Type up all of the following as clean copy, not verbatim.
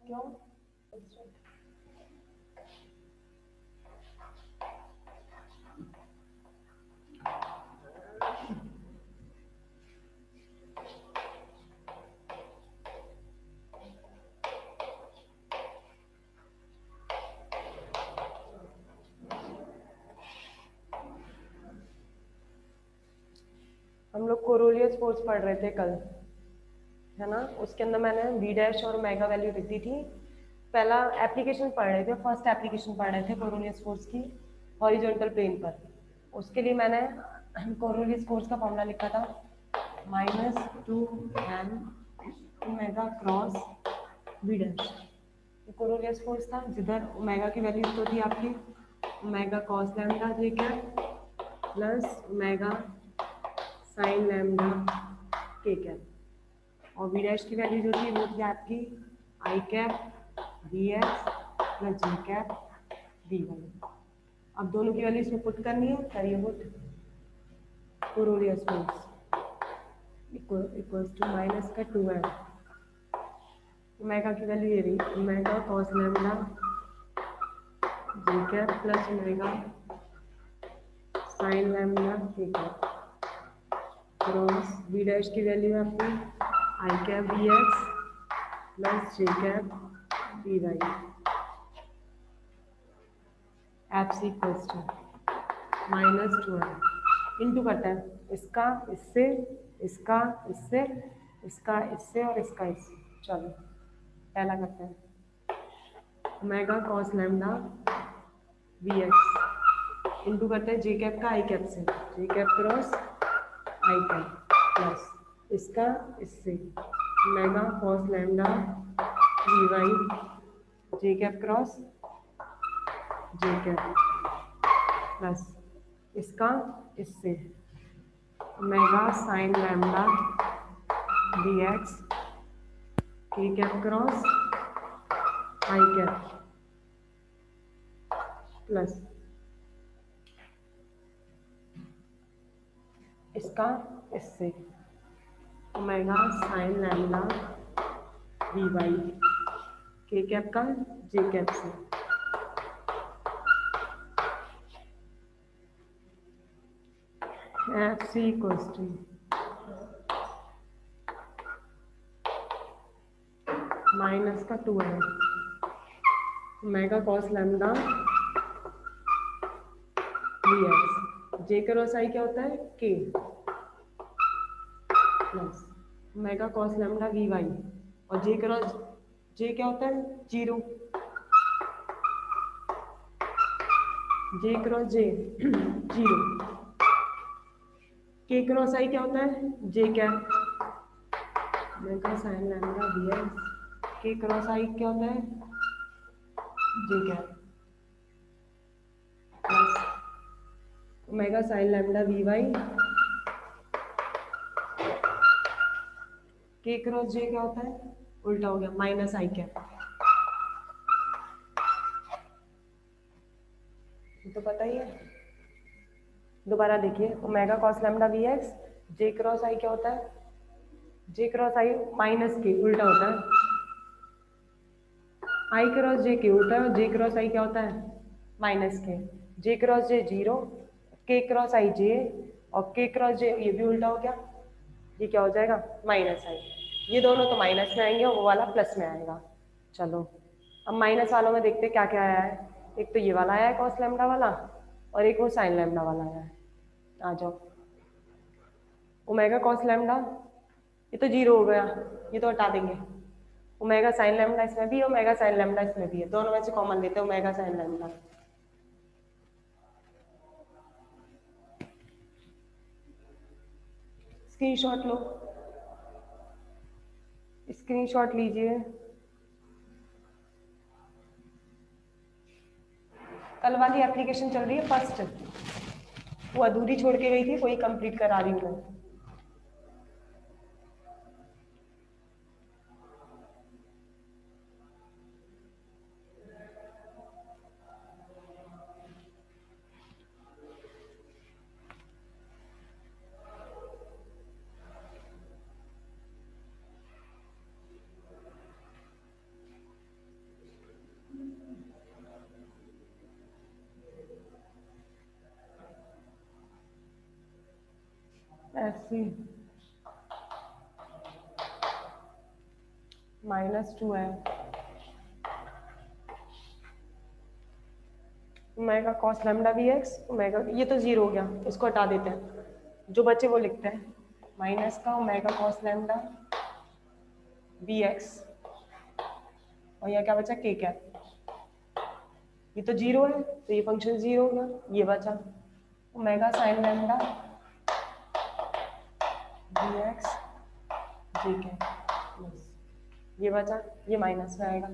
क्यों? हम लोग कोरोलियस फोर्स पढ़ रहे थे कल, है ना। उसके अंदर मैंने वी डैश और ओमेगा वैल्यू लिख दी थी। पहला एप्लीकेशन पढ़ रहे थे, फर्स्ट एप्लीकेशन पढ़ रहे थे कोरोलियस फोर्स की हॉरिजॉन्टल प्लेन पर। उसके लिए मैंने कोरोलियस फोर्स का फॉर्मूला लिखा था -2m omega cross v dash. Coriolis force था जिधर ओमेगा की वैल्यू तो थी आपकी omega cos lambda j cap plus omega sine lambda k cap, और वी डैश की वैल्यू जो थी वो थी आपकी i cap v x plus j cap v y. अब दोनों की वैल्यू इसमें पुट करनी है, करिए put. Coriolis force equals to minus का 2m, ओमेगा की वैल्यू ये रही omega cos lambda j cap plus omega sine lambda k cap cross v dash की वैल्यू है आपकी i cap v x plus j cap v y. F C equals to -2m into करता है इसका इससे, इसका इससे, इसका इससे और इसका इससे। चलो पहला करते हैं omega cos lambda v x into करते हैं जे कैप का आई कैप से, j cap cross i cap plus इसका इससे omega cos lambda v y j cap cross j cap plus इसका इससे omega sine lambda d x k cap cross i cap plus इसका इससे omega sine lambda v y k cap का j cap से। F C equals to minus का 2m omega cos lambda v x j cross i क्या होता है k plus omega cos lambda v y और j cross j क्या होता है 0, जे क्रॉस जे 0, के क्रॉस आई क्या होता है j cap omega sine lambda v x k cross i क्या होता है j cap plus omega sine lambda v y k cross j क्या होता है उल्टा हो गया माइनस आई कैप। तो पता ही है, दोबारा देखिए omega cos lambda v x j cross i क्या होता है जे क्रॉस आई माइनस के उल्टा होता है, आई क्रॉस जे के उल्टा है और जे क्रॉस आई क्या होता है माइनस के, जे क्रॉस जे 0, के क्रॉस आई जे और के क्रॉस जे ये भी उल्टा हो गया, ये क्या हो जाएगा माइनस आई। ये दोनों तो माइनस में आएंगे और वो वाला प्लस में आएगा। चलो अब माइनस वालों में देखते क्या क्या आया है। एक तो ये वाला आया है कॉस लैम्डा वाला और एक वो साइन लैम्डा वाला आया है। आ जाओ ओमेगा कॉस लैम्डा ये तो 0 हो गया, ये तो हटा देंगे। ओमेगा साइन लैम्डा इसमें भी है, ओमेगा साइन लैम्डा इसमें भी है, दोनों में से कॉमन लेते हैं ओमेगा साइन लैम्डा। स्क्रीनशॉट लो, स्क्रीनशॉट लीजिए। कल वाली एप्लीकेशन चल रही है फर्स्ट, वो अधूरी छोड़ के गई थी, वही कंप्लीट करा रही हूँ मैं। ऐसी -2 है omega cos lambda v x omega, ये तो जीरो हो गया, इसको हटा देते हैं, जो बचे वो लिखते हैं, माइनस का omega cos lambda v x, और यहाँ क्या बचा के कैप, ये तो जीरो है तो ये फंक्शन जीरो हो गया, ये बचा omega sine lambda v x g cap, बस ये बचा, ये माइनस में आएगा,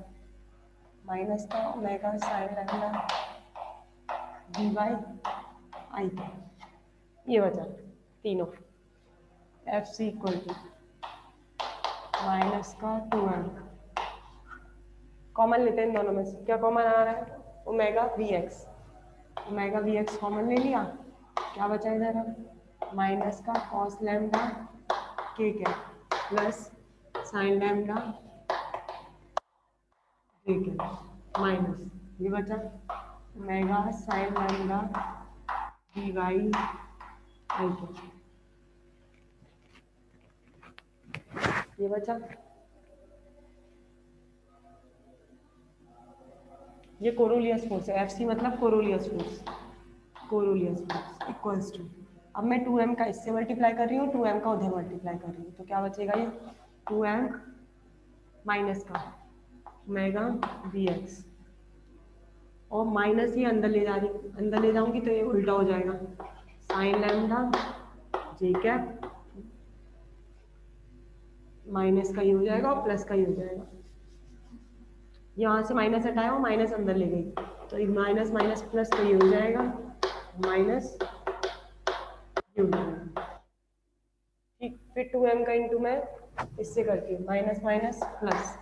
माइनस का omega sine lambda d y i का, ये बचा तीनों, F C equal to minus का 2m, कॉमन लेते हैं इन दोनों में से, क्या कॉमन आ रहा है, omega v x, omega v x common ले लिया, क्या बचा इधर अब, माइनस का cos lambda k cap plus sine lambda k cap minus, ये बचा omega sine lambda d y i cap, ये बचा, ये कोरोलियस फोर्स है, एफ सी मतलब Coriolis force, Coriolis force equals to, अब मैं 2m का इससे मल्टीप्लाई कर रही हूँ, 2m का उधर मल्टीप्लाई कर रही हूँ, तो क्या बचेगा ये 2m माइनस का ओमेगा वी एक्स, और माइनस ही अंदर ले जा रही, अंदर ले जाऊंगी तो ये उल्टा हो जाएगा, sign lambda j cap minus का ही हो जाएगा और प्लस का ही हो जाएगा, यहाँ से माइनस हटाया और माइनस अंदर ले गई, तो माइनस माइनस प्लस तो ये हो जाएगा माइनस ये हो जाएगा, ठीक, फिर 2m का इंटू मैं इससे करती हूँ, minus minus plus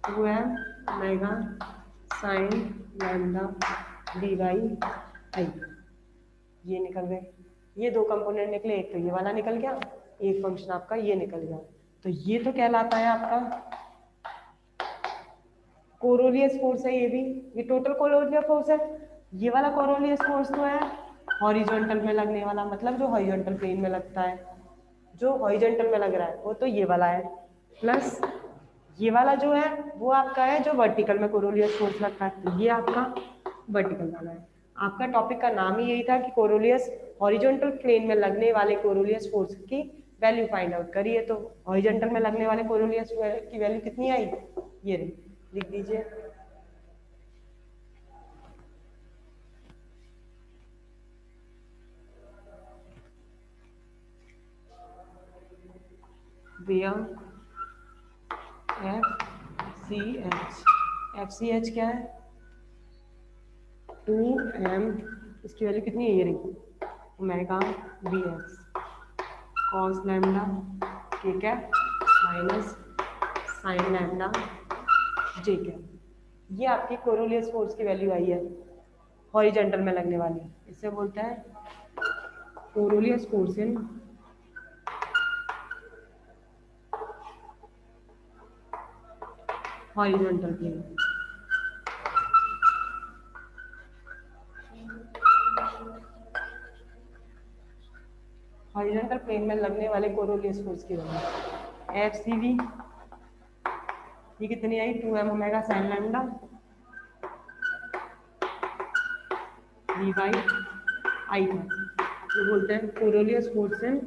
2m omega sine lambda d y i, ये निकल गए, ये दो कंपोनेंट निकले, एक तो ये वाला निकल गया, एक फंक्शन आपका ये निकल गया, तो ये तो कहलाता है आपका कोरोलियस फोर्स है, ये टोटल कोरोलियस फोर्स है, ये वाला कोरोलियस फोर्स तो है हॉरिजॉन्टल में लगने वाला, मतलब जो हॉरिजॉन्टल प्लेन में लगता है, जो हॉरिजॉन्टल में लग रहा है वो तो ये वाला है, प्लस ये वाला जो है वो आपका है जो वर्टिकल में कोरोलियस फोर्स लगता है, तो ये आपका वर्टिकल वाला है, आपका टॉपिक का नाम ही यही था कि कोरोलियस हॉरिजॉन्टल प्लेन में लगने वाले कोरोलियस फोर्स की वैल्यू फाइंड आउट करिए, तो हॉरिजॉन्टल में लगने वाले कोरोलियस की वैल्यू कितनी आई, ये रही, लिख दीजिए वेयर एफ सी एच क्या है 2m, इसकी वैल्यू कितनी है, ये रही omega b x cos lambda k cap minus sine lambda j cap, ये आपकी कोरोलियस फोर्स की वैल्यू आई है हॉरिजॉन्टल में लगने वाली, इसे बोलते हैं Coriolis force in horizontal plane, horizontal plane में लगने वाले कोरोलियस फोर्स की वैल्यू एफ सी वी, ये कितनी आई 2m omega sine lambda d y i था, ये बोलते हैं Coriolis force in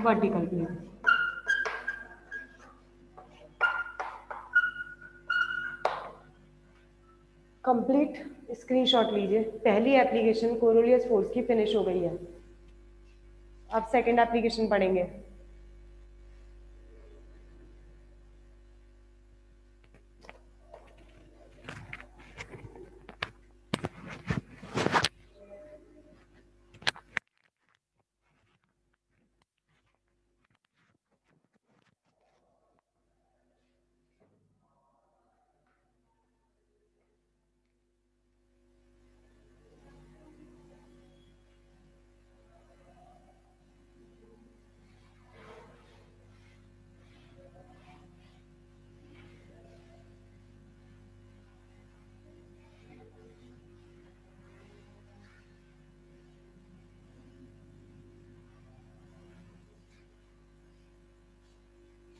vertical plane, complete screenshot लीजिए, पहली एप्लीकेशन कोरोलियस फोर्स की फिनिश हो गई है, अब सेकंड एप्लीकेशन पढ़ेंगे।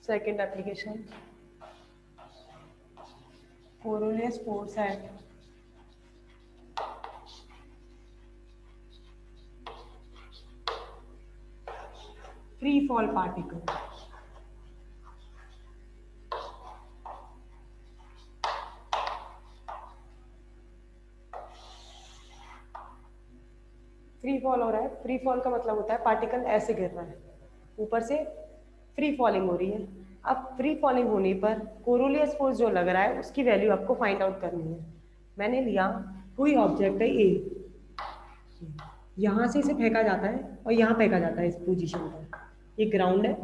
Second application, Coriolis force at free fall particle. Free fall हो रहा है, फ्री फॉल का मतलब होता है पार्टिकल ऐसे गिर रहा है, ऊपर से फ्री फॉलिंग हो रही है। अब फ्री फॉलिंग होने पर कोरोलियस फोर्स जो लग रहा है उसकी वैल्यू आपको फाइंड आउट करनी है। मैंने लिया कोई ऑब्जेक्ट है ए, यहाँ से इसे फेंका जाता है और यहाँ फेंका जाता है इस पोजीशन पर, ये ग्राउंड है,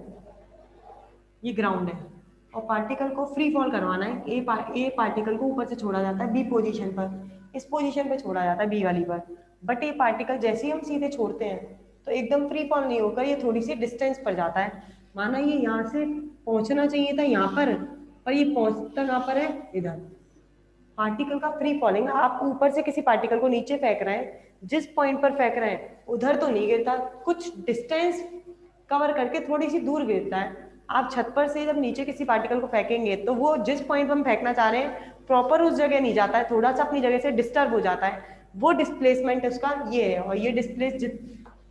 ये ग्राउंड है, और पार्टिकल को फ्री फॉल करवाना है। ए पार्टिकल को ऊपर से छोड़ा जाता है बी पोजीशन पर, इस पोजीशन पे छोड़ा जाता है बी वाली पर। बट ये पार्टिकल जैसे ही हम सीधे छोड़ते हैं तो एकदम फ्री फॉल नहीं होकर ये थोड़ी सी डिस्टेंस पर जाता है। माना ये यहाँ से पहुंचना चाहिए था यहाँ पर ये पहुंचता कहाँ पर है, इधर। पार्टिकल का फ्री फॉलिंग, आप ऊपर से किसी पार्टिकल को नीचे फेंक रहे हैं, जिस पॉइंट पर फेंक रहे हैं उधर तो नहीं गिरता, कुछ डिस्टेंस कवर करके थोड़ी सी दूर गिरता है। आप छत पर से जब नीचे किसी पार्टिकल को फेंकेंगे तो वो जिस पॉइंट पर हम फेंकना चाह रहे हैं प्रॉपर उस जगह नहीं जाता है, थोड़ा सा अपनी जगह से डिस्टर्ब हो जाता है, वो डिस्प्लेसमेंट उसका ये है। और ये डिस्प्लेस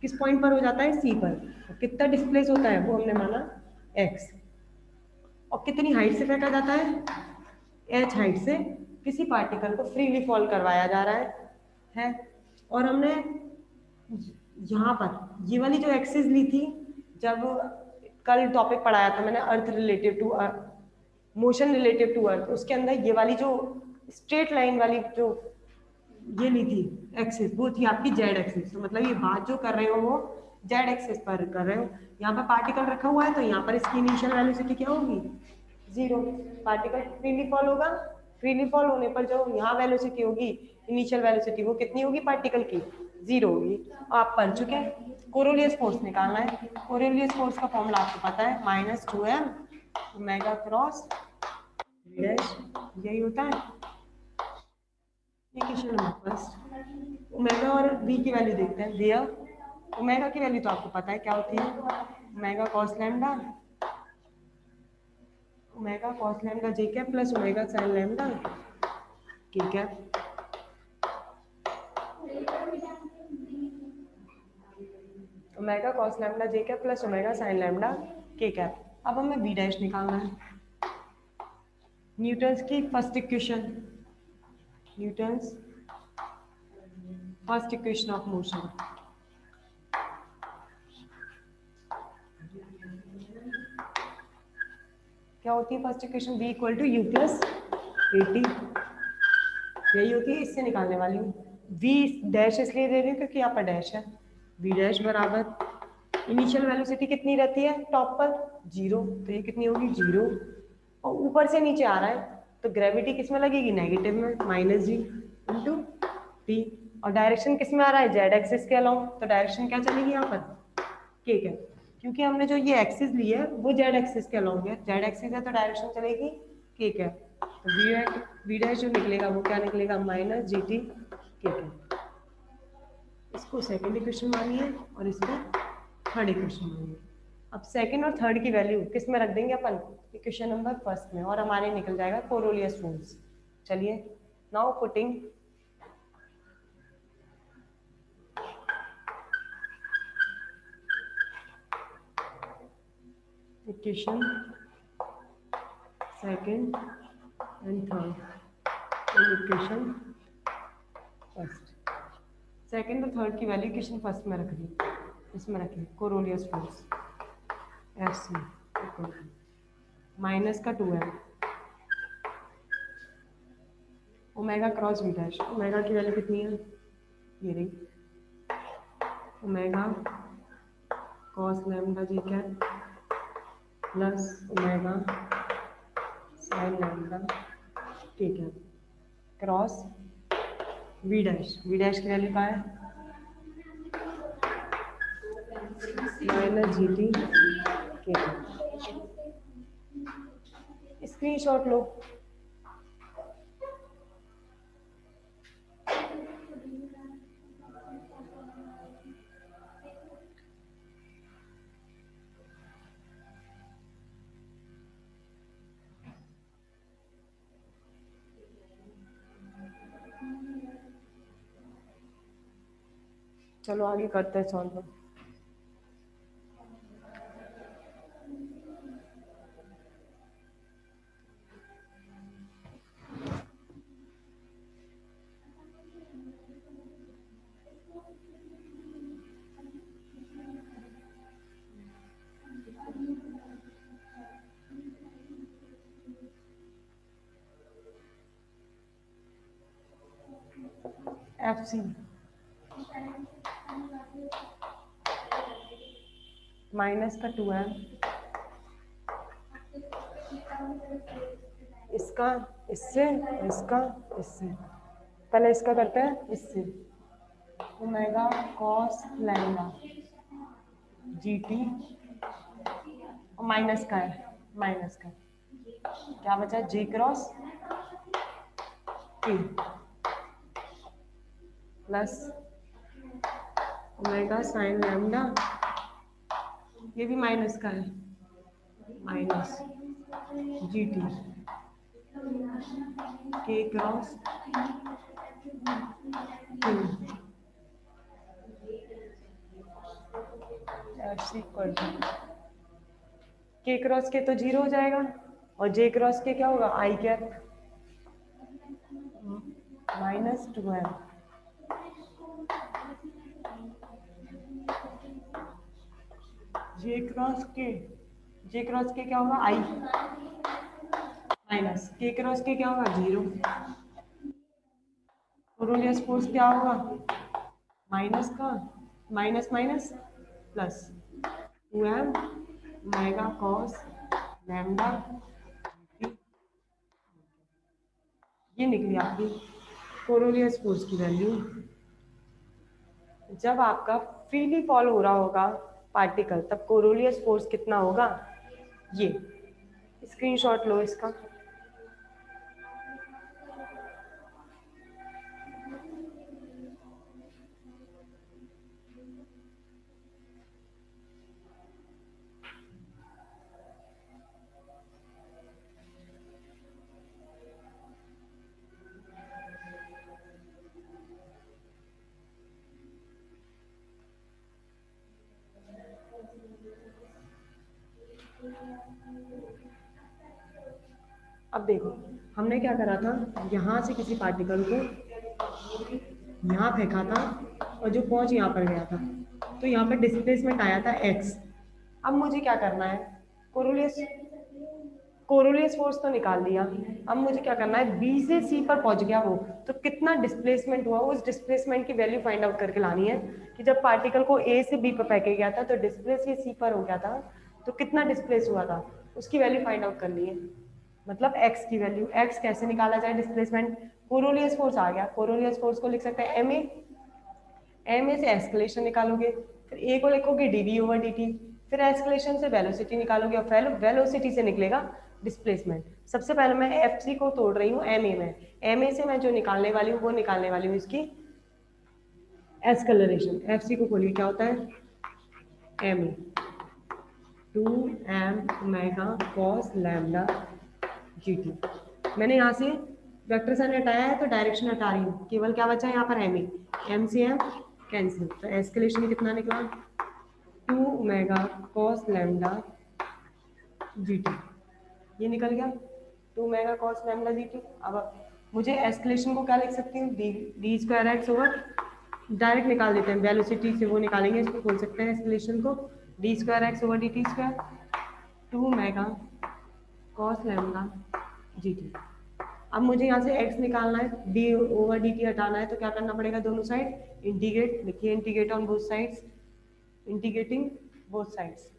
किस पॉइंट पर हो जाता है, सी पर। और कितना डिस्प्लेस होता है वो हमने माना एक्स। और कितनी हाइट से फेंका जाता है, एच हाइट से किसी पार्टिकल को फ्रीली फॉल करवाया जा रहा है। और हमने यहाँ पर ये वाली जो एक्सिस ली थी, जब कल टॉपिक पढ़ाया था मैंने earth relative to motion relative to earth, उसके अंदर ये वाली जो स्ट्रेट लाइन वाली जो ये ली थी एक्सिस, वो थी आपकी जेड एक्सिस। तो मतलब ये बात जो कर रहे हो वो जेड एक्सिस पर कर रहे हो। यहाँ पर पार्टिकल रखा हुआ है तो यहाँ पर इसकी इनिशियल वेलोसिटी क्या होगी, 0। पार्टिकल फ्रीली फॉल होगा, फ्रीली फॉल होने पर जो यहाँ वेलोसिटी होगी, इनिशियल वेलोसिटी, वो कितनी होगी पार्टिकल की, 0 होगी। आप पढ़ चुके हैं, कोरोलियस फोर्स निकालना है। कोरोलियस फोर्स का फॉर्मूला आपको पता है, -2m ओमेगा क्रॉस डैश, यही होता है। ये क्वेश्चन नंबर फर्स्ट। ओमेगा और v की वैल्यू देखते हैं। दिया ओमेगा की वैल्यू तो आपको पता है क्या होती है, omega cos lambda, omega cos lambda j cap plus omega sine lambda k cap. Omega cos lambda j cap plus omega sine lambda k cap. अब हमें v डैश निकालना है। न्यूटन्स की first equation, Newton's first equation of motion, क्या होती है first equation, v equal to u plus at, यही होती है। इससे निकालने वाली हूँ। v डैश इसलिए दे रही हूँ क्योंकि यहाँ पर डैश है। v डैश बराबर इनिशियल वेलोसिटी कितनी रहती है टॉप पर, 0, तो ये कितनी होगी 0। और ऊपर से नीचे आ रहा है तो ग्रेविटी किस में लगेगी, नेगेटिव में, -g इंटू p। और डायरेक्शन किस में आ रहा है, जेड एक्सिस के अलोंग, तो डायरेक्शन क्या चलेगी यहाँ पर, ठीक है, क्योंकि हमने जो ये एक्सिस ली है वो जेड एक्सिस के अलोंग है, जेड एक्सिस है तो डायरेक्शन चलेगी के कैप। तो वी डैश जो निकलेगा वो क्या निकलेगा, -gt के कैप। इसको सेकंड इक्वेशन मानिए और इसको थर्ड इक्वेशन मानिए। अब सेकंड और थर्ड की वैल्यू किस में रख देंगे अपन, इक्वेशन नंबर फर्स्ट में, और हमारे निकल जाएगा कोरोलियस फोर्स। चलिए now putting equation second and third in equation first. Second और थर्ड की वैल्यू इक्वेशन फर्स्ट में रख दी, इसमें रखिए Coriolis force F C minus का 2m omega cross v dash. Omega की वैल्यू कितनी है, ये रही, omega cos lambda g cap plus omega sine lambda ठीक है cross v dash. V dash की वैल्यू क्या है, -gt के। स्क्रीनशॉट लो। चलो आगे करते हैं सॉल्व। एफ सी माइनस का 2m, इसका इससे, इसका इससे, पहले इसका करते हैं इससे, omega cos lambda g t, और माइनस का है, माइनस का क्या बचा, g cross t plus omega sine lambda, ये भी माइनस का है, minus g t k cross t f equal to k cross k तो 0 हो जाएगा, और जे क्रॉस के क्या होगा, आई कैप माइनस 2m, जे क्रॉस के क्या होगा, आई माइनस के क्रॉस के क्या होगा, 0, कोरोलियस फोर्स क्या होगा, माइनस का minus minus plus 2m mega cos lambda, ये निकली आपकी कोरोलियस फोर्स की वैल्यू। जब आपका फ्रीली फॉल हो रहा होगा पार्टिकल, तब कोरोलियस फोर्स कितना होगा, ये स्क्रीनशॉट लो इसका। अब देखो हमने क्या करा था, यहाँ से किसी पार्टिकल को यहाँ फेंका था, और जो पहुंच यहाँ पर गया था, तो यहाँ पर डिस्प्लेसमेंट आया था x। अब मुझे क्या करना है, कोरोलियस फोर्स तो निकाल दिया, अब मुझे क्या करना है, b से c पर पहुंच गया वो, तो कितना डिस्प्लेसमेंट हुआ, उस डिस्प्लेसमेंट की वैल्यू फाइंड आउट करके लानी है, कि जब पार्टिकल को a से b पर फेंका गया था तो डिस्प्लेस ये c पर हो गया था, तो कितना डिस्प्लेस हुआ था, उसकी वैल्यू फाइंड आउट करनी है। मतलब x की वैल्यू, x कैसे निकाला जाए, डिस्प्लेसमेंट, कोरोलियस फोर्स आ गया, कोरोलियस फोर्स को लिख सकते हैं ma से एस्केलेशन निकालोगे, फिर a को लिखोगे dv/dt, फिर एस्केलेशन से वेलोसिटी निकालोगे, और वेलोसिटी से निकलेगा डिस्प्लेसमेंट। सबसे पहले मैं एफ को तोड़ रही हूँ ma में, ma से मैं जो निकालने वाली हूँ वो निकालने वाली हूँ इसकी एस्केलरेशन। एफ को खोलिए, क्या होता है, ma 2m omega cos lambda gt। मैंने यहाँ से वेक्टर साइन हटाया है तो डायरेक्शन हटा रही हूँ, केवल क्या बचा है यहाँ पर ma, m से m कैंसिल, तो एस्केलेशन कितना निकला, 2 ओमेगा कॉस लैम्डा gt, ये निकल गया 2 ओमेगा कॉस लैम्डा gt। अब मुझे एस्केलेशन को क्या लिख सकती हूँ, D square x over, direct निकाल देते हैं, वेलोसिटी से वो निकालेंगे, इसको खोल सकते हैं एस्केलेशन को, D square x over d T square, 2 omega cos lambda g T. अब मुझे यहाँ से x निकालना है, d ओवर डी टी हटाना है, तो क्या करना पड़ेगा, दोनों साइड इंटीग्रेट, लिखिए integrate on both sides, integrating both sides,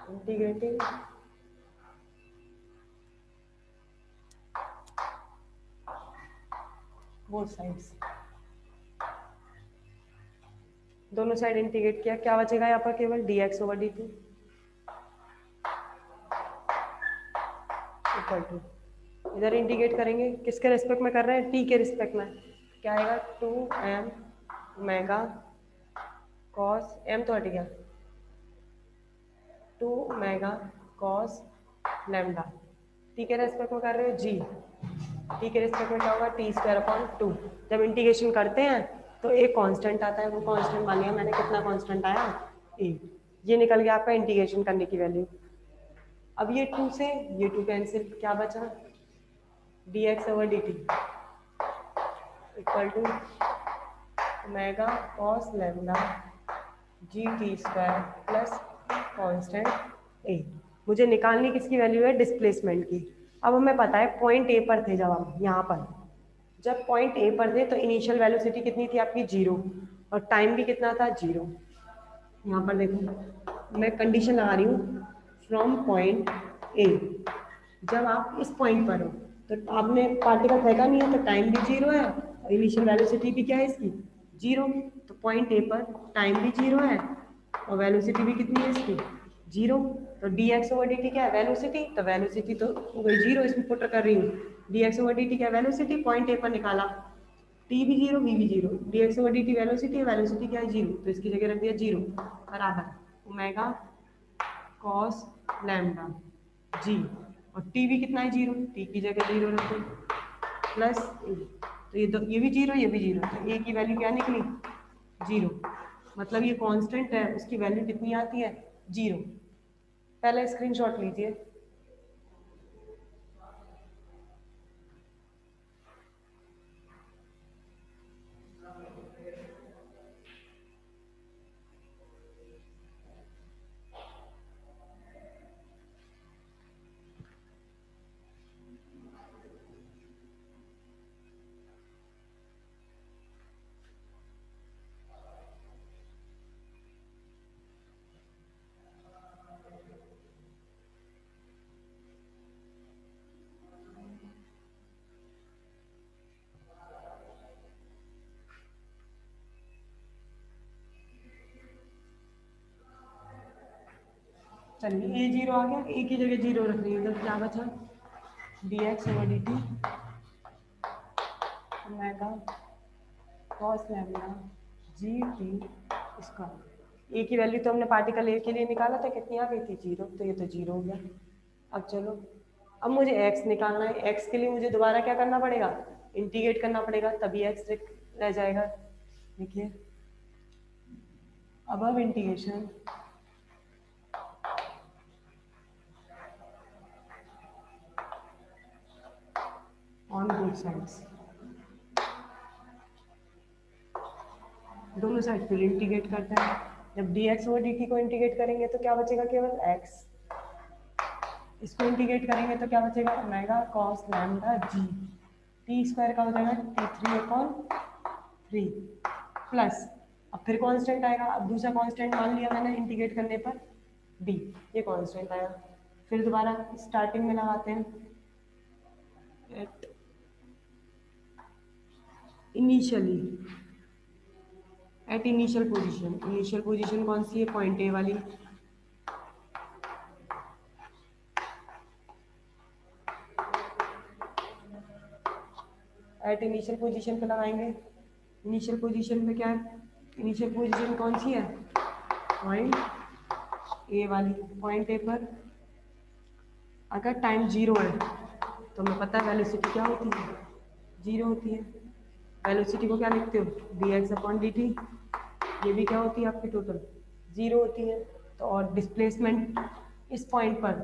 integrating both sides, दोनों साइड इंटीग्रेट किया, क्या बचेगा यहाँ पर, केवल dx over dt equal to, इधर इंटीग्रेट करेंगे, किसके रिस्पेक्ट में कर रहे हैं, t के रिस्पेक्ट में, क्या आएगा, 2m ओमेगा कॉस, m तो हट गया, 2 ओमेगा कॉस लैम्डा, t के रेस्पेक्ट में कर रहे हो g, टी के रिस्पेक्ट में क्या होगा, टी स्क्वायर अपॉन 2। जब इंटीग्रेशन करते हैं तो एक कांस्टेंट आता है, वो कांस्टेंट मान लिया मैंने, कितना कांस्टेंट आया, ए। ये निकल गया आपका इंटीग्रेशन करने की वैल्यू। अब ये 2 से ये 2 कैंसिल, क्या बचा, d x over d t equal to omega cos lambda g t square plus constant a. मुझे निकालनी किसकी वैल्यू है, डिस्प्लेसमेंट की। अब हमें पता है पॉइंट ए पर थे, जब हम यहाँ पर जब पॉइंट ए पर थे तो इनिशियल वेलोसिटी कितनी थी आपकी, 0, और टाइम भी कितना था, 0। यहाँ पर देखो मैं कंडीशन लगा रही हूँ, फ्रॉम पॉइंट ए। जब आप इस पॉइंट पर हो तो आपने पार्टिकल फेंका नहीं है, तो टाइम भी 0 है और इनिशियल वेलोसिटी भी क्या है इसकी, 0। तो पॉइंट ए पर टाइम भी 0 है और वेलोसिटी भी कितनी है इसकी, 0। तो D x over d T क्या है, वेलोसिटी। तो वेलोसिटी तो वही 0 इसमें पुट कर रही हूँ, D x over d T क्या है, वेलोसिटी। पॉइंट ए पर निकाला, टी भी 0, वी भी 0, D x over d T velocity है, वेलोसिटी क्या है, 0, तो इसकी जगह रख दिया 0 बराबर ओमेगा कॉस लैम्डा जी, और टी भी कितना है, 0, टी की जगह 0 रख दो प्लस ए। तो ये भी 0, ये भी 0, तो ए की वैल्यू क्या निकली, 0। मतलब ये कांस्टेंट है, उसकी वैल्यू कितनी आती है, 0। पहले स्क्रीनशॉट लीजिए। चलिए ए 0 आ गया, ए की जगह 0 रख रही है, तो क्या बचा, d x over d T omega cos lambda g T इसका। ए की वैल्यू तो हमने पार्टिकल ए के लिए निकाला था, कितनी आ गई थी, 0, तो ये तो 0 हो गया। अब चलो, अब मुझे x निकालना है। x के लिए मुझे दोबारा क्या करना पड़ेगा, इंटीग्रेट करना पड़ेगा, तभी x रह जाएगा। देखिए अब इंटीग्रेशन ऑन बोथ साइड्स, दोनों साइड फिर इंटीग्रेट करते हैं। जब D x over d T को इंटीग्रेट करेंगे तो क्या बचेगा, केवल x। इसको इंटीग्रेट करेंगे तो क्या बचेगा, omega cos lambda g t square का हो जाएगा T3/3 प्लस, अब फिर कांस्टेंट आएगा। अब दूसरा कांस्टेंट मान लिया मैंने इंटीग्रेट करने पर, d, ये कांस्टेंट आया। फिर दोबारा स्टार्टिंग में लगाते हैं, at initially, at initial position. Initial position कौन सी है, पॉइंट ए वाली। एट इनिशियल पोजीशन पे लगाएंगे। इनिशियल पोजीशन पे क्या है, इनिशियल पोजीशन कौन सी है, पॉइंट ए वाली। पॉइंट ए पर अगर टाइम 0 है तो हमें पता है वेलोसिटी क्या होती है, 0 होती है। वेलोसिटी को क्या लिखते हो, D x upon D T, ये भी क्या होती है आपकी, टोटल 0 होती है। तो और डिस्प्लेसमेंट, इस पॉइंट पर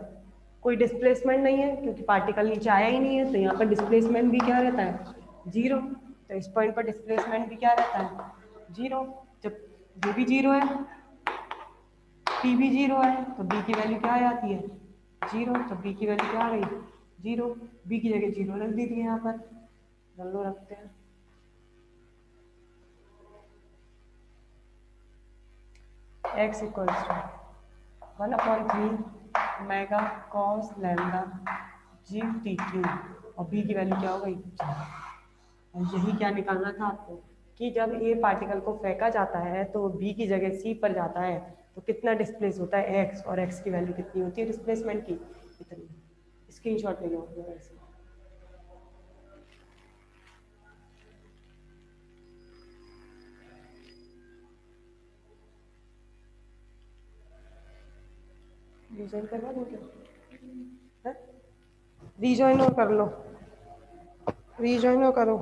कोई डिस्प्लेसमेंट नहीं है क्योंकि पार्टिकल नीचे आया ही नहीं है, तो यहाँ पर डिस्प्लेसमेंट भी क्या रहता है, 0। तो इस पॉइंट पर डिस्प्लेसमेंट भी क्या रहता है, 0। जब ये भी 0 है, टी भी 0 है, तो बी की वैल्यू क्या आ जाती है, 0। तो बी की वैल्यू क्या आ गई, 0। बी की जगह 0 रख दीजिए यहाँ पर, चलो रखते हैं। x equals to 1/3 omega cos lambda g t q, और बी की वैल्यू क्या हो गई, और यही क्या निकालना था आपको, कि जब ए पार्टिकल को फेंका जाता है तो बी की जगह सी पर जाता है तो कितना डिस्प्लेस होता है, एक्स, और एक्स की वैल्यू कितनी होती है डिस्प्लेसमेंट की, इतनी। स्क्रीनशॉट ले लो इसका। रीजॉइन करवा दो क्या, रीजॉइन और कर लो। रीजॉइन करो।